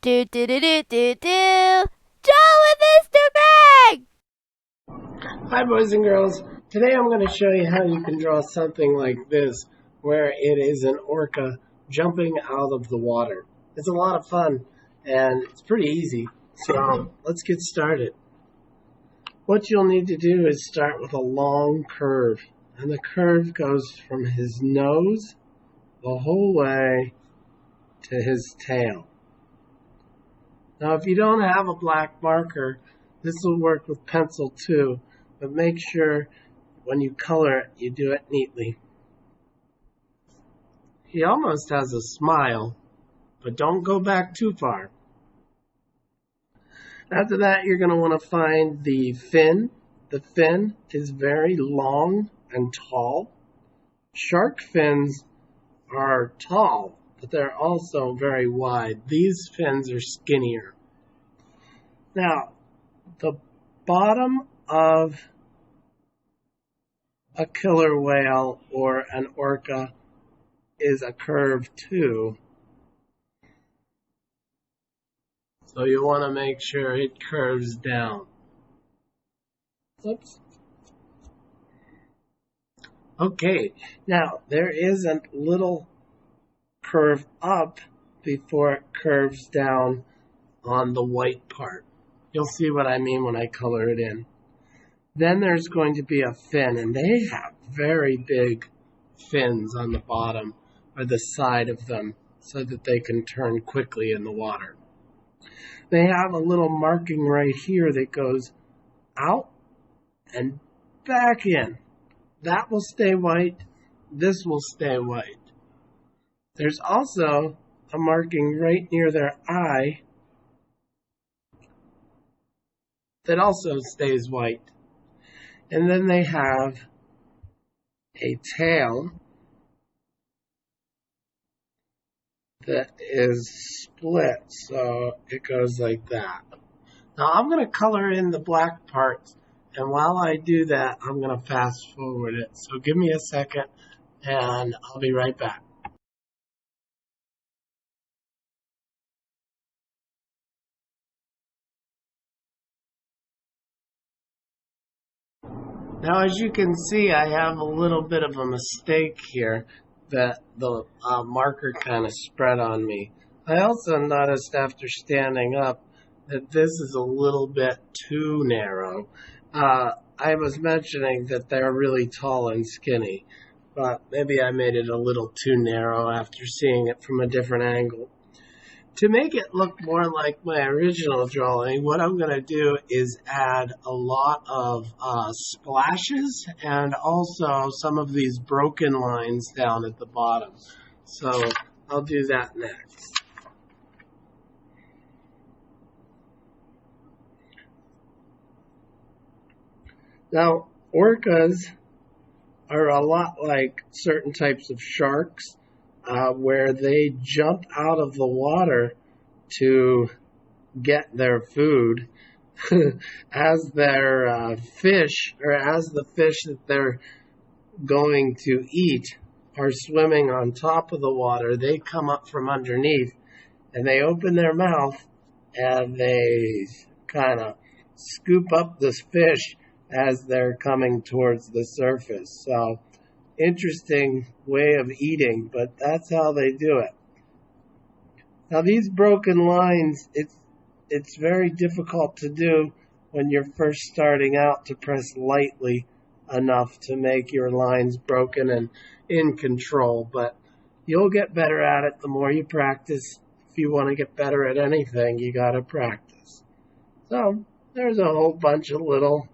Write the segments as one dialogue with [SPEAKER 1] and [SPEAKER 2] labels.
[SPEAKER 1] Do do do do do do. Joe and Mr. Greg!
[SPEAKER 2] Hi boys and girls, today I'm going to show you how you can draw something like this where it is an orca jumping out of the water. It's a lot of fun and it's pretty easy, so let's get started. What you'll need to do is start with a long curve, and the curve goes from his nose the whole way to his tail. Now if you don't have a black marker, this will work with pencil too, but make sure when you color it, you do it neatly. He almost has a smile, but don't go back too far. After that, you're going to want to find the fin. The fin is very long and tall. Shark fins are tall, but they're also very wide. These fins are skinnier. Now, the bottom of a killer whale or an orca is a curve too. So you want to make sure it curves down. Oops. Okay, now there is a little curve up before it curves down on the white part. You'll see what I mean when I color it in. Then there's going to be a fin, and they have very big fins on the bottom or the side of them so that they can turn quickly in the water. They have a little marking right here that goes out and back in. That will stay white. This will stay white. There's also a marking right near their eye that also stays white. And then they have a tail that is split, so it goes like that. Now I'm going to color in the black parts, and while I do that, I'm going to fast forward it. So give me a second, and I'll be right back. Now, as you can see, I have a little bit of a mistake here that the marker kind of spread on me. I also noticed after standing up that this is a little bit too narrow. I was mentioning that they're really tall and skinny, but maybe I made it a little too narrow after seeing it from a different angle. To make it look more like my original drawing, what I'm going to do is add a lot of splashes and also some of these broken lines down at the bottom. So I'll do that next. Now, orcas are a lot like certain types of sharks, where they jump out of the water to get their food as their fish, or as the fish that they're going to eat are swimming on top of the water. They come up from underneath and they open their mouth and they kind of scoop up this fish as they're coming towards the surface. So interesting way of eating, but that's how they do it. Now these broken lines, it's very difficult to do when you're first starting out, to press lightly enough to make your lines broken and in control, but you'll get better at it the more you practice. If you want to get better at anything, you got to practice. So there's a whole bunch of little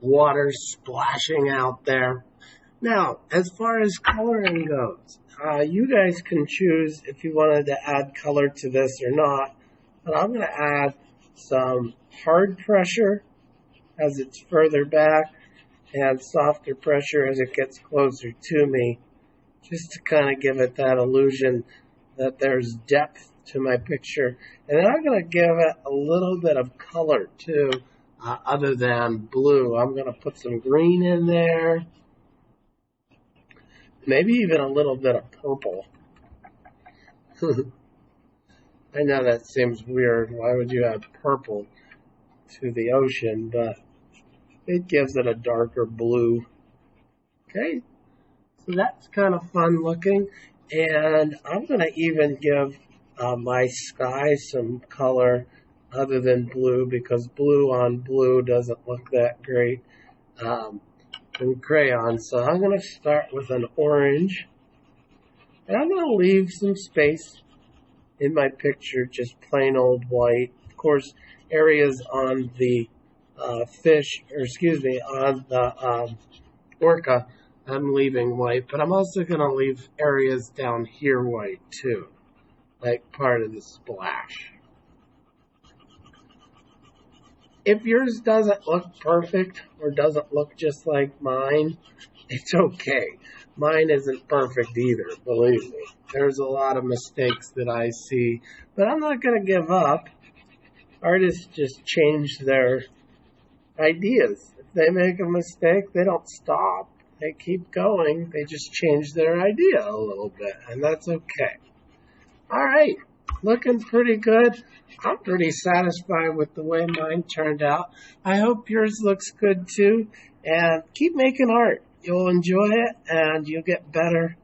[SPEAKER 2] water splashing out there. Now, as far as coloring goes, you guys can choose if you wanted to add color to this or not, but I'm going to add some hard pressure as it's further back and softer pressure as it gets closer to me, just to kind of give it that illusion that there's depth to my picture. And then I'm going to give it a little bit of color too, other than blue. I'm going to put some green in there, maybe even a little bit of purple. I know that seems weird. Why would you add purple to the ocean? But it gives it a darker blue. Okay, so that's kind of fun looking. And I'm going to even give my sky some color other than blue, because blue on blue doesn't look that great in crayon. So I'm going to start with an orange. And I'm going to leave some space in my picture, just plain old white. Of course, areas on the on the Orca, I'm leaving white, but I'm also going to leave areas down here white too, like part of the splash. If yours doesn't look perfect or doesn't look just like mine, it's okay. Mine isn't perfect either, believe me. There's a lot of mistakes that I see, but I'm not going to give up. Artists just change their ideas. If they make a mistake, they don't stop. They keep going. They just change their idea a little bit, and that's okay. All right, looking pretty good. I'm pretty satisfied with the way mine turned out. I hope yours looks good too, and keep making art. You'll enjoy it, and you'll get better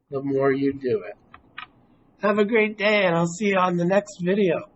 [SPEAKER 2] the more you do it. Have a great day, and I'll see you on the next video.